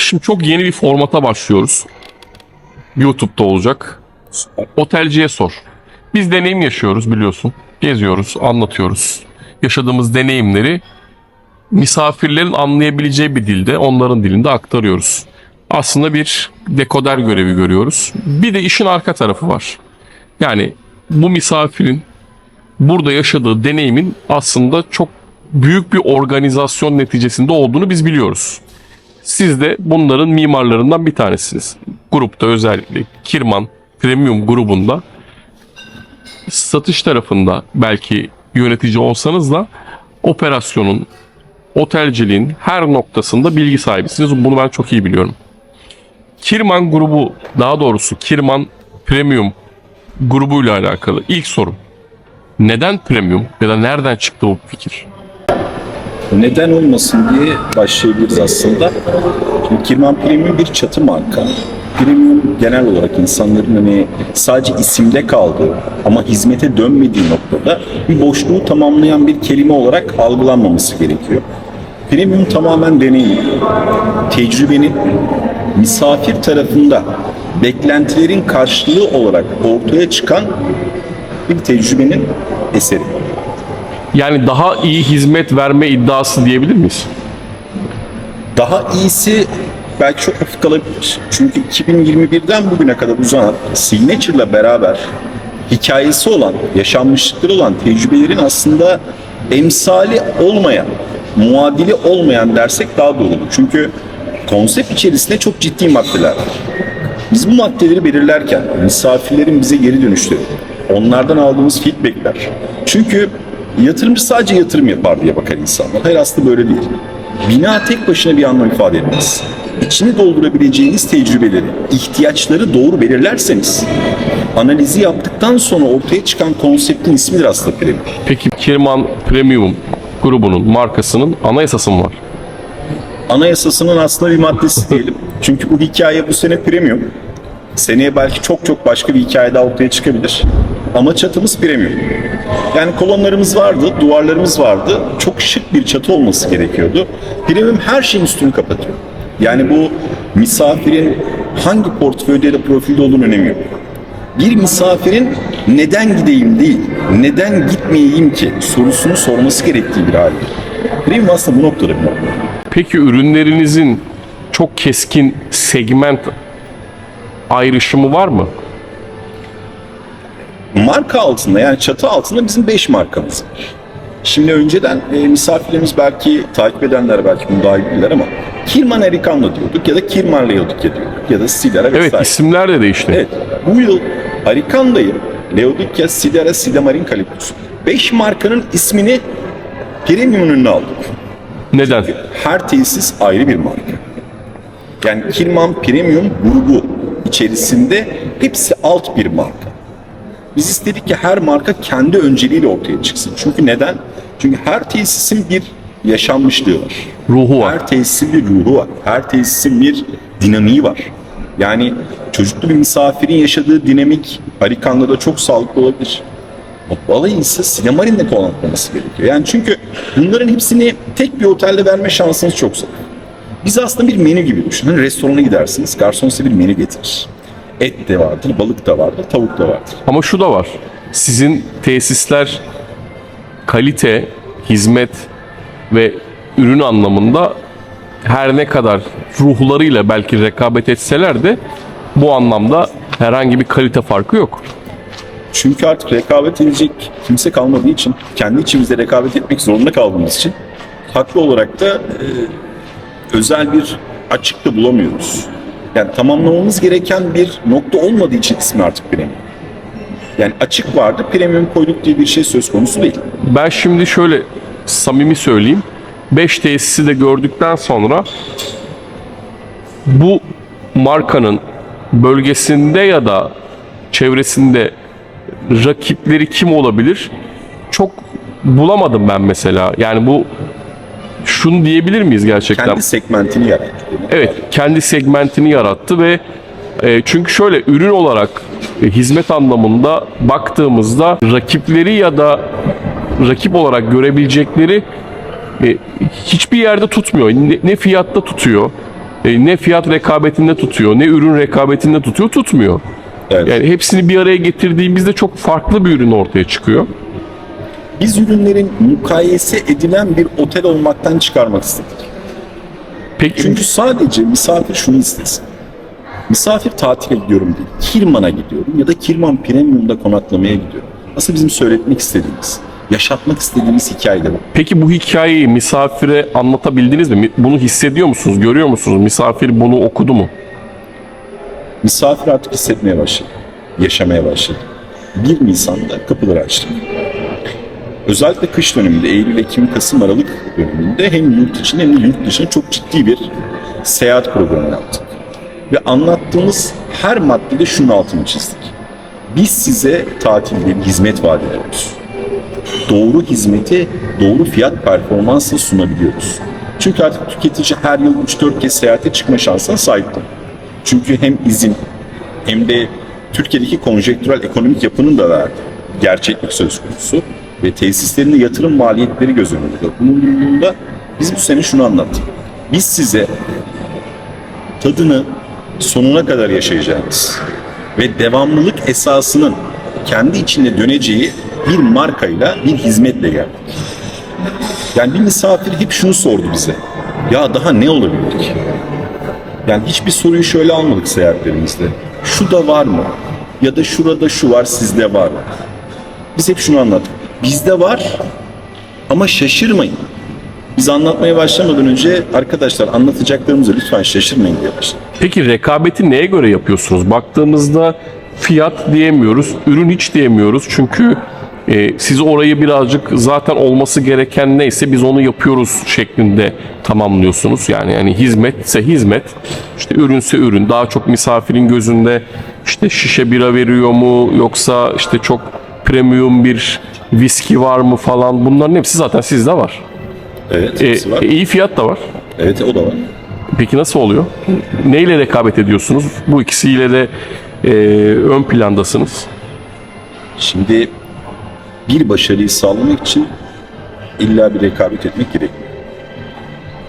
Şimdi çok yeni bir formata başlıyoruz. YouTube'da olacak. Otelciye sor. Biz deneyim yaşıyoruz biliyorsun. Geziyoruz, anlatıyoruz. Yaşadığımız deneyimleri misafirlerin anlayabileceği bir dilde, onların dilinde aktarıyoruz. Aslında bir dekoder görevi görüyoruz. Bir de işin arka tarafı var. Yani bu misafirin burada yaşadığı deneyimin aslında çok büyük bir organizasyon neticesinde olduğunu biz biliyoruz. Siz de bunların mimarlarından bir tanesiniz. Grupta özellikle Kirman Premium grubunda satış tarafında belki yönetici olsanız da operasyonun, otelciliğin her noktasında bilgi sahibisiniz. Bunu ben çok iyi biliyorum. Kirman grubu, daha doğrusu Kirman Premium grubuyla alakalı ilk sorum. Neden Premium ya da nereden çıktı bu fikir? Neden olmasın diye başlayabiliriz aslında. Şimdi Kirman Premium bir çatı marka. Premium genel olarak insanların hani sadece isimde kaldığı ama hizmete dönmediği noktada bir boşluğu tamamlayan bir kelime olarak algılanmaması gerekiyor. Premium tamamen deneyim, tecrübenin misafir tarafında beklentilerin karşılığı olarak ortaya çıkan bir tecrübenin eseri. Yani daha iyi hizmet verme iddiası diyebilir miyiz? Daha iyisi belki çok hafif kalabilir. Çünkü 2021'den bugüne kadar uzanan Signature'la beraber hikayesi olan, yaşanmışlıkları olan tecrübelerin aslında emsali olmayan, muadili olmayan dersek daha doğru olur. Çünkü konsept içerisinde çok ciddi maddeler var. Biz bu maddeleri belirlerken misafirlerin bize geri dönüşleri, onlardan aldığımız feedbackler. Çünkü yatırımcı sadece yatırım yapar diye bakar insanlar. Hayır, aslında böyle değil. Bina tek başına bir anlam ifade etmez. İçini doldurabileceğiniz tecrübeleri, ihtiyaçları doğru belirlerseniz, analizi yaptıktan sonra ortaya çıkan konseptin ismidir aslında Premium. Peki Kirman Premium grubunun, markasının anayasası mı var? Anayasasının aslında bir maddesi diyelim. Çünkü bu hikaye bu sene Premium. Seneye belki çok başka bir hikaye daha ortaya çıkabilir. Ama çatımız Premium. Yani kolonlarımız vardı, duvarlarımız vardı. Çok şık bir çatı olması gerekiyordu. Premium her şeyin üstünü kapatıyor. Yani bu misafirin hangi portföyde ya da profilde olduğunun önemi yok. Bir misafirin neden gideyim değil, neden gitmeyeyim ki sorusunu sorması gerektiği bir hali. Premium aslında bu noktada bir nokta. Peki ürünlerinizin çok keskin segment ayrışımı var mı? Marka altında, yani çatı altında bizim 5 markamız var. Şimdi önceden misafirlerimiz belki takip edenler belki bunu daha iyi bilirler ama Kirman Arikan'la diyorduk ya da Kirman Leodikya diyorduk ya da Sidera vesaire. Evet, isimler de değişti. Evet, bu yıl Arikan'dayım, Leodikya, Sidera, Sidamarin, Kalipus. 5 markanın ismini Premium'un önüne aldık. Neden? Her tesis ayrı bir marka. Yani Kirman Premium grubu içerisinde hepsi alt bir marka. Biz istedik ki her marka kendi önceliğiyle ortaya çıksın. Çünkü neden? Çünkü her tesisin bir yaşanmışlığı var. Ruhu var. Her tesisin bir ruhu var. Her tesisin bir dinamiği var. Yani çocuklu bir misafirin yaşadığı dinamik Arikan'da da çok sağlıklı olabilir. Balayı ise Sidamarin'le konaklaması gerekiyor. Yani çünkü bunların hepsini tek bir otelde verme şansınız çok zor. Biz aslında bir menü gibi düşünün. Hani restorana gidersiniz, garson size bir menü getirir. Et de vardır, balık da vardır, tavuk da vardır. Ama şu da var. Sizin tesisler kalite, hizmet ve ürün anlamında her ne kadar ruhlarıyla belki rekabet etseler de bu anlamda herhangi bir kalite farkı yok. Çünkü artık rekabet edecek kimse kalmadığı için, kendi içimizde rekabet etmek zorunda kaldığımız için haklı olarak da özel bir açık da bulamıyoruz. Yani tamamlamamız gereken bir nokta olmadığı için ismi artık Premium. Yani açık vardı, Premium koyduk diye bir şey söz konusu değil. Ben şimdi şöyle samimi söyleyeyim. 5 tesisi de gördükten sonra bu markanın bölgesinde ya da çevresinde rakipleri kim olabilir? Çok bulamadım ben mesela. Yani bu şunu diyebilir miyiz gerçekten? Kendi segmentini yarattı. Evet, kendi segmentini yarattı ve çünkü şöyle ürün olarak hizmet anlamında baktığımızda rakipleri ya da rakip olarak görebilecekleri hiçbir yerde tutmuyor. Ne fiyatta tutuyor, ne fiyat rekabetinde tutuyor, ne ürün rekabetinde tutuyor, tutmuyor. Evet. Yani hepsini bir araya getirdiğimizde çok farklı bir ürün ortaya çıkıyor. Biz ürünlerin mukayese edilen bir otel olmaktan çıkarmak istedik. Peki Çünkü sadece misafir şunu istesin. Misafir tatile gidiyorum değil, Kirman'a gidiyorum ya da Kirman Premium'da konaklamaya gidiyorum. Aslında bizim söyletmek istediğimiz, yaşatmak istediğimiz hikayeler var. Peki bu hikayeyi misafire anlatabildiniz mi? Bunu hissediyor musunuz, görüyor musunuz? Misafir bunu okudu mu? Misafir artık hissetmeye başladı, yaşamaya başladı. 1 Nisan'da kapıları açtık. Özellikle kış döneminde, Eylül, Ekim, Kasım, Aralık döneminde hem yurt içinde hem de yurt dışında çok ciddi bir seyahat programı yaptık. Ve anlattığımız her maddede şunun altını çizdik. Biz size tatilde bir hizmet vaat ediyoruz. Doğru hizmeti, doğru fiyat performansla sunabiliyoruz. Çünkü artık tüketici her yıl 3-4 kez seyahate çıkma şansına sahip. Çünkü hem izin hem de Türkiye'deki konjektürel ekonomik yapının da verdiği gerçeklik söz konusu ve tesislerinde yatırım maliyetleri göz önünde bulunduğunda biz bu sene şunu anlattık. Biz size tadını sonuna kadar yaşayacağınız ve devamlılık esasının kendi içinde döneceği bir markayla, bir hizmetle geldik. Yani bir misafir hep şunu sordu bize. Ya daha ne olabilir ki? Yani hiçbir soruyu şöyle almadık seyahatlerimizde. Şu da var mı? Ya da şurada şu var, sizde var mı? Biz hep şunu anlattık. Bizde var ama şaşırmayın. Biz anlatmaya başlamadan önce arkadaşlar anlatacaklarımızı lütfen şaşırmayın diye başladık. Peki rekabeti neye göre yapıyorsunuz? Baktığımızda fiyat diyemiyoruz, ürün hiç diyemiyoruz. Çünkü siz orayı birazcık zaten olması gereken neyse biz onu yapıyoruz şeklinde tamamlıyorsunuz. Yani hizmetse hizmet, işte ürünse ürün. Daha çok misafirin gözünde işte şişe bira veriyor mu yoksa işte çok premium bir viski var mı falan, bunların hepsi zaten sizde var. Evet, hepsi var. İyi fiyat da var. Evet, o da var. Peki nasıl oluyor? Neyle rekabet ediyorsunuz? Bu ikisiyle de ön plandasınız. Şimdi bir başarıyı sağlamak için illa bir rekabet etmek gerekmiyor.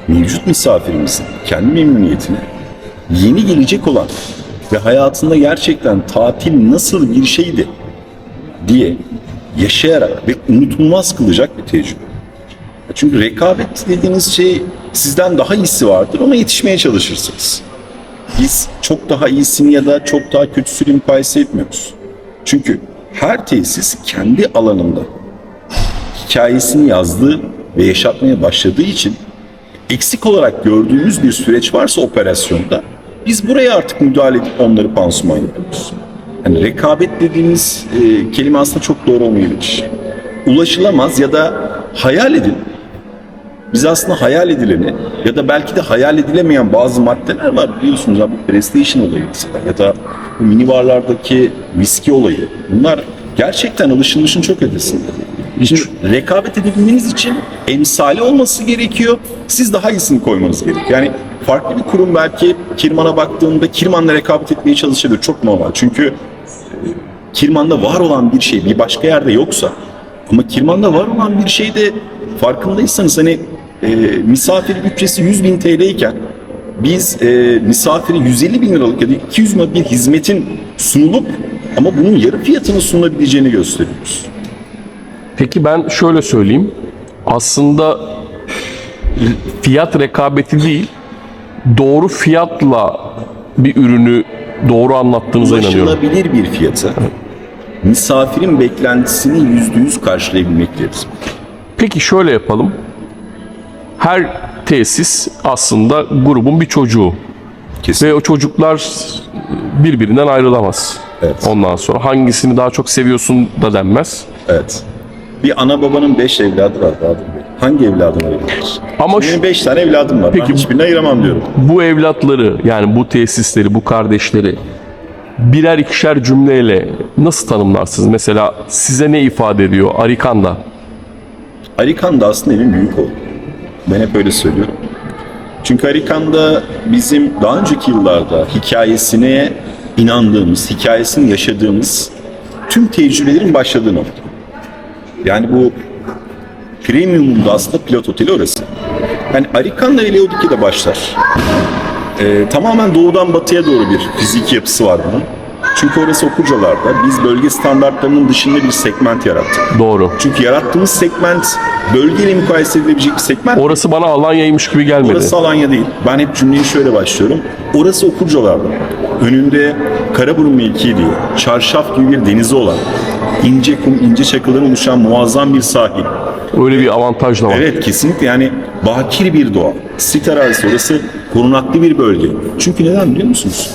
Mevcut misafirimizin kendi memnuniyetini yeni gelecek olan ve hayatında gerçekten tatil nasıl bir şeydi diye yaşayarak ve unutulmaz kılacak bir tecrübe. Çünkü rekabet dediğiniz şey sizden daha iyisi vardır ama yetişmeye çalışırsınız. Biz çok daha iyisini ya da çok daha kötüsünü mukayese etmiyoruz. Çünkü her tesis kendi alanında hikayesini yazdığı ve yaşatmaya başladığı için eksik olarak gördüğümüz bir süreç varsa operasyonda biz buraya artık müdahale edip onları pansuman yapıyoruz. Yani rekabet dediğimiz kelime aslında çok doğru olmayabilir. Ulaşılamaz ya da hayal edin. Biz aslında hayal edileni ya da belki de hayal edilemeyen bazı maddeler var, biliyorsunuz abi, PlayStation olayı mesela ya da bu minibarlardaki viski olayı. Bunlar gerçekten alışılmışın çok ötesinde. Şimdi rekabet edebilmeniz için emsali olması gerekiyor. Siz daha iyisini koymanız gerekiyor. Yani farklı bir kurum belki Kirman'a baktığında Kirman'la rekabet etmeye çalışabilir. Çok normal. Çünkü Kirman'da var olan bir şey bir başka yerde yoksa, ama Kirman'da var olan bir şey de farkındaysanız hani misafir bütçesi 100.000 TL iken biz misafiri 150.000 liralık ya da 200 liralık bir hizmetin sunulup ama bunun yarı fiyatını sunulabileceğini gösteriyoruz. Peki ben şöyle söyleyeyim. Aslında fiyat rekabeti değil, doğru fiyatla bir ürünü doğru anlattığınıza inanıyorum. Ulaşılabilir bir fiyata misafirin beklentisini %100 karşılayabilmek deriz. Peki şöyle yapalım. Her tesis aslında grubun bir çocuğu. Kesin. Ve o çocuklar birbirinden ayrılamaz. Evet. Ondan sonra hangisini daha çok seviyorsun da denmez. Evet. Bir ana babanın 5 evladı var Bahadır Bey. Hangi evladını ayırır? Ama Benim 5 tane evladım var. Peki, ben hiçbirini ayıramam diyorum. bu evlatları, yani bu tesisleri, bu kardeşleri birer ikişer cümleyle nasıl tanımlarsınız? Mesela size ne ifade ediyor Arikan'da? Arikan da aslında evin büyük oğlu. Ben hep öyle söylüyorum. Çünkü Arikan'da bizim daha önceki yıllarda hikayesine inandığımız, hikayesini yaşadığımız tüm tecrübelerin başladığı nokta. Yani bu Premium'un da aslında pilot oteli orası. Yani Arikan'da ile Leodike'de başlar. Tamamen doğudan batıya doğru bir fiziki yapısı var bunun. Çünkü orası Okurcalar'da biz bölge standartlarının dışında bir segment yarattık. Doğru. Çünkü yarattığımız segment bölgeyle mukayese edilebilecek bir segment. Orası bana Alanya'ymış gibi gelmedi. Orası Alanya değil. Ben hep cümleyi şöyle başlıyorum. Orası Okurcalar'da. Önünde Karaburun mevkii diye çarşaf gibi bir denizi olan, ince kum, ince çakıldan oluşan muazzam bir sahil. Öyle bir avantaj da var. Evet, kesinlikle, yani bakir bir doğa. Sit arazisi, orası korunaklı bir bölge. Çünkü neden biliyor musunuz?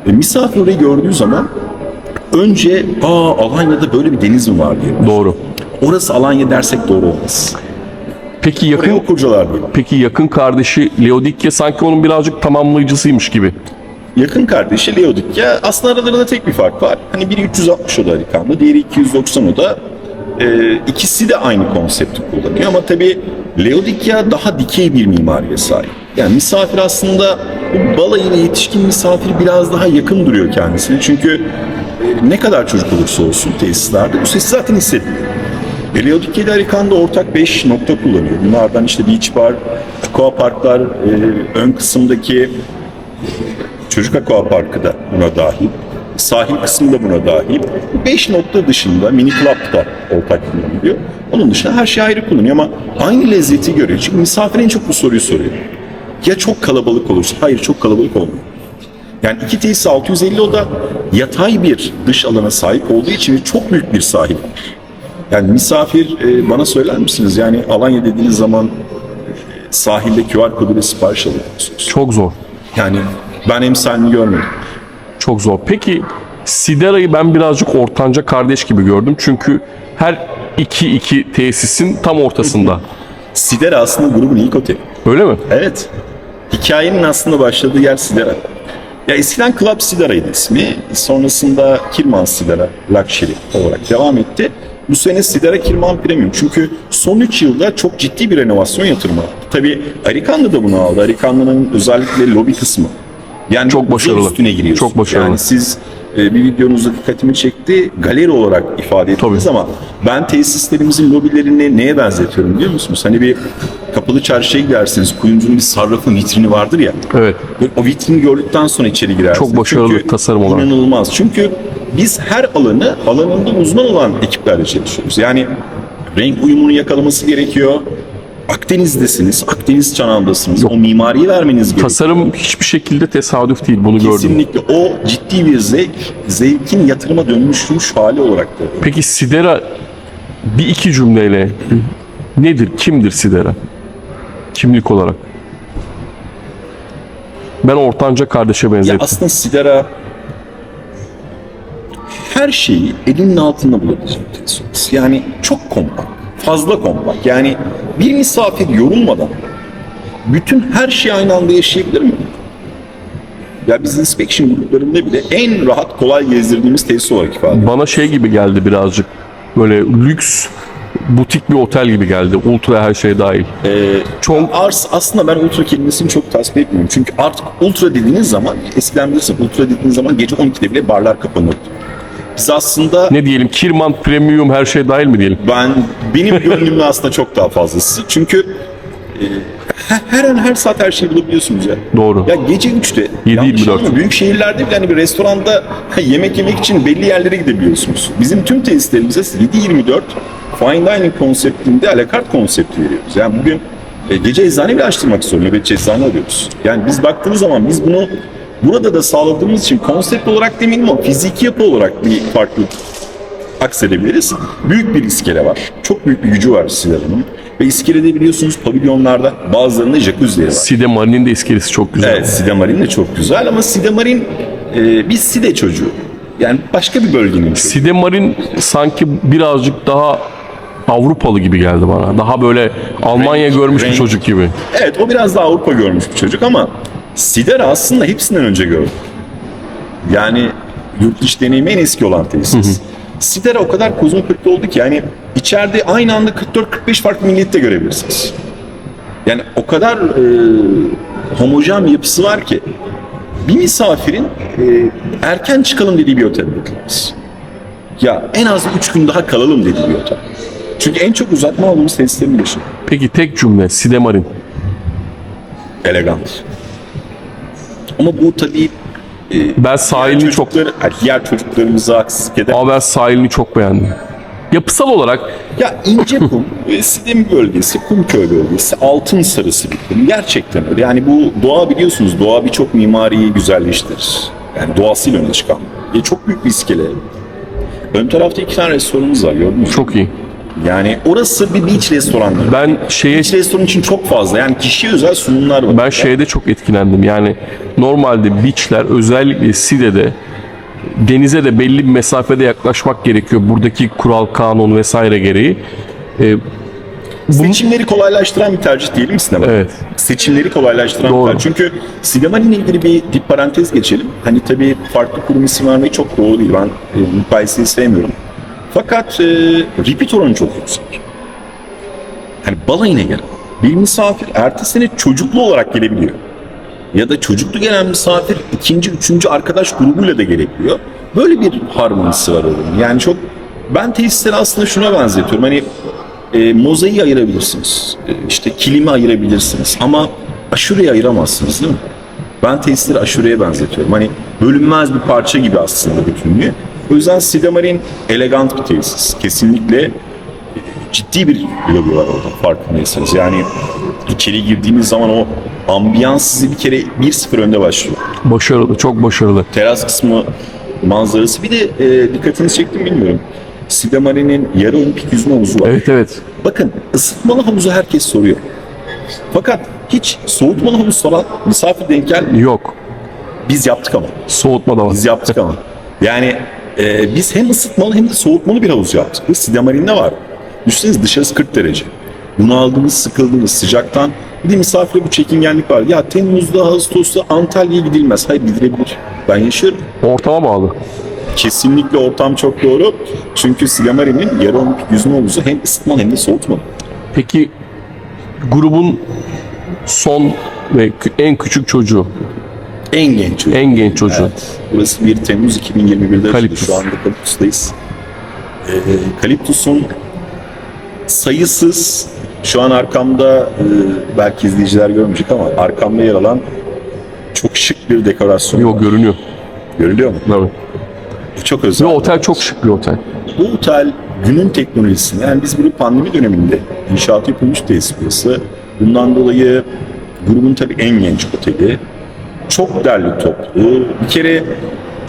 Misafir orayı gördüğü zaman önce Alanya'da böyle bir deniz mi var diye. Doğru. Orası Alanya dersek doğru olmaz. Peki Oraya yakın Okurcalar diyor. Peki yakın kardeşi Leodikya sanki onun birazcık tamamlayıcısıymış gibi. Yakın kardeşi Leodikya, aslında aralarında tek bir fark var. Hani biri 360 oda Arikan'da, diğeri 290 oda. İkisi de aynı konsepti kullanıyor ama tabii Leodikya daha dikey bir mimariye sahip. Yani misafir aslında bu balayı ve yetişkin misafir biraz daha yakın duruyor kendisine. Çünkü ne kadar çocuk olursa olsun tesislerde bu sesi zaten hissediliyor. Leodikya ile Arikan'da ortak 5 nokta kullanıyor. Bunlardan işte beach bar, aqua parklar, ön kısımdaki çocuk aqua parkı da buna dahil. Sahil kısmı da buna dahil. 5 nokta dışında mini club da ortak kullanılıyor. Onun dışında her şey ayrı kullanıyor ama aynı lezzeti görüyor. Çünkü misafir en çok bu soruyu soruyor. Ya çok kalabalık olursa? Hayır, çok kalabalık olmuyor. Yani iki tesis 650 oda yatay bir dış alana sahip olduğu için çok büyük bir sahil var. Yani misafir bana söyler misiniz? Yani Alanya dediğiniz zaman sahilde QR koduyla sipariş alıyorsunuz. Çok zor. Yani ben emsalini görmedim. Çok zor. Peki Sidera'yı ben birazcık ortanca kardeş gibi gördüm. Çünkü her iki tesisin tam ortasında. Sidera aslında grubun ilk oteli. Öyle mi? Evet. Hikayenin aslında başladığı yer Sidera. Ya eskiden Club Sidera'ydı ismi. Sonrasında Kirman Sidera Luxury olarak devam etti. Bu sene Sidera Kirman Premium. Çünkü son 3 yılda çok ciddi bir renovasyon yatırımı yaptı. Tabii Arikanlı da bunu aldı. Arikanlı'nın özellikle lobi kısmı. Yani Çok başarılı. Üstüne giriyorsunuz. Çok başarılı. Yani siz bir videonuzda dikkatimi çekti. Galeri olarak ifade ettiniz ama ben tesislerimizin lobilerini neye benzetiyorum biliyor musunuz? Hani bir kapalı çarşıya gidersiniz. Kuyumcunun bir sarrafın vitrini vardır ya. Evet. O vitrini gördükten sonra içeri girersiniz. Çok başarılı Çünkü tasarım olarak. İnanılmaz. Çünkü biz her alanında uzman olan ekiplerle çalışıyoruz. Yani renk uyumunu yakalaması gerekiyor. Akdeniz'desiniz, Akdeniz çanağındasınız. O mimariyi vermeniz gerekiyor. Tasarım hiçbir şekilde tesadüf değil. Bunu gördüm. Kesinlikle o ciddi bir zevkin yatırıma dönüşmüş hali olarak da. Peki Sidera bir iki cümleyle nedir? Kimdir Sidera? Kimlik olarak. Ben ortanca kardeşe Ya benzettim. aslında Sidera her şeyi elinin altında bulabilecek tesis. Yani çok kompakt, fazla kompakt. Yani bir misafir yorulmadan bütün her şeyi aynı anda yaşayabilir mi? Ya biz inspection gruplarında bile en rahat, kolay gezdirdiğimiz tesis olarak ifade ediyoruz. Bana şey gibi geldi birazcık. Böyle lüks butik bir otel gibi geldi. Ultra her şey dahil. Çok Aslında ben ultra kelimesini çok tasvip etmiyorum. Çünkü artık ultra dediğiniz zaman, eskiden bilirsin ultra dediğiniz zaman gece 12'de bile barlar kapanırdı. Biz aslında ne diyelim? Kirman Premium her şey dahil mi diyelim? benim gönlümde aslında çok daha fazlası. Çünkü her an her saat her şeyi bulabiliyorsunuz ya. Doğru. Ya gece 3'te 7-24. büyük şehirlerde bile hani bir restoranda yemek yemek için belli yerlere gidebiliyorsunuz. Bizim tüm tesislerimize 7-24 fine dining konseptinde à la carte konsepti veriyoruz. Yani bugün gece eczane bile açtırmak istiyorum. Nöbetçi eczane arıyoruz. Yani biz baktığımız zaman biz bunu burada da sağladığımız için konsept olarak demeyelim ama fiziki yapı olarak bir farklılık aksedebiliriz. Büyük bir iskele var. Çok büyük bir gücü var Sidera'nın. Ve iskelede biliyorsunuz pavilyonlarda bazılarında jacuzzileri var. Side Marine'in de iskelesi çok güzel. Evet, Side Marine de çok güzel ama Side Marine bir Side çocuğu. Yani başka bir bölgenin çocuğu. Side Marine sanki birazcık daha Avrupalı gibi geldi bana. Daha böyle Almanya görmüş bir renk. çocuk gibi. Evet, o biraz daha Avrupa görmüş bir çocuk ama Sidera aslında hepsinden önce gördü. Yani yurt dışı deneyimi en eski olan tesis. Sidera o kadar kozmopolit oldu ki yani içeride aynı anda 44-45 farklı millette görebilirsiniz. Yani o kadar homojen bir yapısı var ki bir misafirin erken çıkalım dediği bir otel beklemez. Ya en az 3 gün daha kalalım dediği bir otel. Çünkü en çok uzatma aldığımız tesislerin başı. Peki tek cümle Side Marine. Elegant. Ama bu tabii Ben sahilini çok diğer çocuklarımıza haksızlık eder. Ama ben sahilini çok beğendim. Yapısal olarak Ya İncekum, Sidem bölgesi, Kumköy bölgesi altın sarısı bir kum. Gerçekten öyle. Yani bu doğa biliyorsunuz, doğa birçok mimariyi güzelleştirir. Yani doğasıyla öne çıkan. Çok büyük bir iskele. Ön tarafta 2 tane restoranımız var, gördünüz mü? çok iyi. Yani orası bir beach restoranı. Ben Beach restoran için çok fazla. Yani kişiye özel sunumlar var. Ben şeyde çok etkilendim. Yani normalde beachler, özellikle Side'de denize de belli bir mesafede yaklaşmak gerekiyor. Buradaki kural, kanun vesaire gereği. Seçimleri kolaylaştıran bir tercih değil mi sinema? Evet. Seçimleri kolaylaştıran Doğru. bir tercih. Çünkü Sinema'nın ilgili bir dip parantez geçelim. Hani tabii farklı kurum isim vermek çok doğru değil. Ben mukayeseyi sevmiyorum. Fakat repeat oranı çok yüksek. Hani balayına gelen bir misafir ertesi sene çocuklu olarak gelebiliyor. Ya da çocuklu gelen misafir ikinci, üçüncü arkadaş grubuyla da gelebiliyor. Böyle bir harmonisi var oranın. Yani çok, ben tesisleri aslında şuna benzetiyorum. Hani mozaiği ayırabilirsiniz. İşte kilimi ayırabilirsiniz. Ama aşureyi ayıramazsınız değil mi? Ben tesisleri aşureye benzetiyorum. Hani bölünmez bir parça gibi aslında bütünlüğü. O yüzden Sidemarin elegant bir tesis. Kesinlikle ciddi bir lobi var orada, farkındaysanız. Yani içeri girdiğiniz zaman o ambiyans sizi bir kere 1-0 önde başlıyor. Başarılı, çok başarılı. Teras kısmı manzarası. Bir de dikkatinizi çektim bilmiyorum. Sidemarin'in yarı olimpik yüzme havuzu var. Evet, evet. Bakın, ısıtmalı havuzu herkes soruyor. Fakat hiç soğutmalı havuz soran misafir denk gelmiyor. Yok. Biz yaptık ama. Soğutma da var. Biz yaptık ama. Yani biz hem ısıtmalı hem de soğutmalı bir havuz yaptık. Ve Sidemarin'de var. Düşünsenize, dışarısı 40 derece. Bunu aldınız, sıkıldınız sıcaktan. Bir de misafire bu çekingenlik var. Ya Temmuz'da, Ağustos'ta Antalya'ya gidilmez. Hayır, gidilebilir. Ben yaşıyorum. Ortama bağlı. Kesinlikle ortam çok doğru. Çünkü Sidemarin'in yarı olimpik yüzme havuzu hem ısıtmalı hem de soğutmalı. Peki grubun son ve en küçük çocuğu, En genç çocuk. en genç çocuğu. Evet. Burası 1 Temmuz 2021'de açıldı. Kaliptus. Şu anda Kaliptus'tayız. Kaliptus'un sayısız, şu an arkamda belki izleyiciler görmeyecek ama arkamda yer alan çok şık bir dekorasyon Yok, var. görünüyor. Görülüyor mu? Evet. Çok Ve özel. otel çok şık bir otel. Bu otel günün teknolojisini, yani biz bunu pandemi döneminde inşaatı yapılmış tesis burası. Bundan dolayı grubun tabii en genç oteli. Çok derli toplu. Bir kere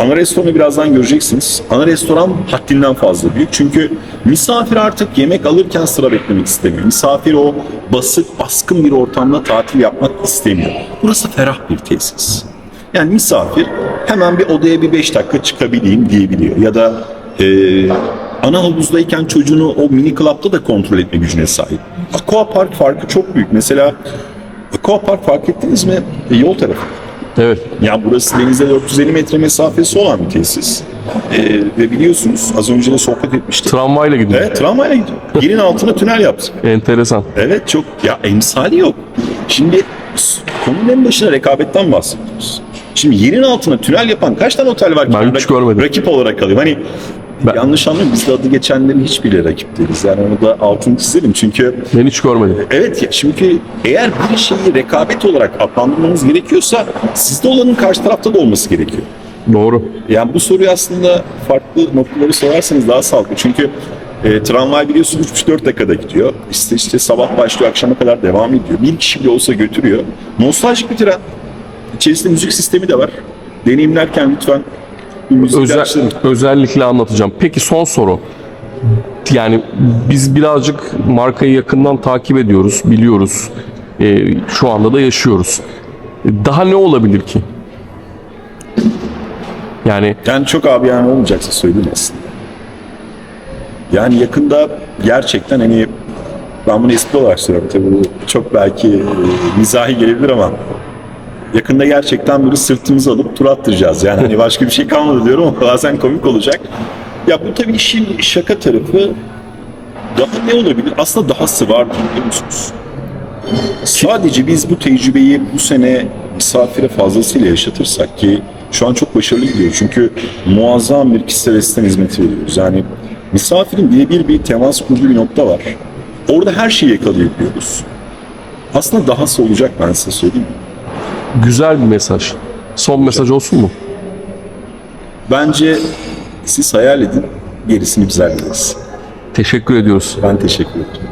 ana restoranı birazdan göreceksiniz. Ana restoran haddinden fazla büyük. Çünkü misafir artık yemek alırken sıra beklemek istemiyor. Misafir o basık, baskın bir ortamda tatil yapmak istemiyor. Burası ferah bir tesis. Yani misafir hemen bir odaya bir 5 dakika çıkabileyim diyebiliyor. Ya da ana havuzdayken çocuğunu o mini club'da da kontrol etme gücüne sahip. Aqua Park farkı çok büyük. Mesela Aqua Park fark ettiniz mi? Yol tarafı. Evet. Ya burası denize 450 metre mesafesi olan bir tesis. Ve biliyorsunuz, az önce de sohbet etmiştik. Tramvayla gidiyor. Evet, tramvayla gidiyor. Yerin altına tünel yaptık. Enteresan. Evet, çok ya, emsali yok. Şimdi konunun en başına rekabetten bahsediyoruz. Şimdi yerin altına tünel yapan kaç tane otel var ki? Ben hiç görmedim. Rakip olarak kalıyor. Hani yanlış anlıyorum, biz de adı geçenlerin hiçbiri rakip değiliz. Yani onu da altını çizelim çünkü Ben hiç görmedim. evet ya, çünkü eğer bir şeyi rekabet olarak adlandırmanız gerekiyorsa sizde olanın karşı tarafta da olması gerekiyor. Doğru. Yani bu soruyu aslında farklı noktaları sorarsanız daha sağlıklı. Çünkü tramvay biliyorsunuz 3-4 dakikada gidiyor. İşte sabah başlıyor, akşama kadar devam ediyor. Bir kişi bile olsa götürüyor. Nostaljik bir tren. İçerisinde müzik sistemi de var. Deneyimlerken lütfen bu müzikleri açın. Özellikle anlatacağım. Peki son soru. Yani biz birazcık markayı yakından takip ediyoruz, biliyoruz. Şu anda da yaşıyoruz. Daha ne olabilir ki? Yani Yani çok abi, yani olmayacaksa söyleyeyim aslında. Yani yakında gerçekten, hani ben bunu espri olarak söylüyorum tabii, bu çok belki mizahi gelebilir ama yakında gerçekten böyle sırtımızı alıp tur attıracağız. Yani hani başka bir şey kalmadı diyorum ama bazen komik olacak. Ya bu tabii işin şaka tarafı. Daha ne olabilir? Aslında dahası vardır, biliyor musunuz? Sadece biz bu tecrübeyi bu sene misafire fazlasıyla yaşatırsak, ki şu an çok başarılı gidiyor. Çünkü muazzam bir kişisel asistan hizmeti veriyoruz. Yani misafirin birebir bir temas kurduğu bir nokta var. Orada her şeyi yakalayabiliyoruz. Aslında dahası olacak, ben size söyleyeyim. güzel bir mesaj. Son mesaj olsun mu? Bence siz hayal edin, gerisini biz hallederiz. Teşekkür ediyoruz. Ben teşekkür ederim.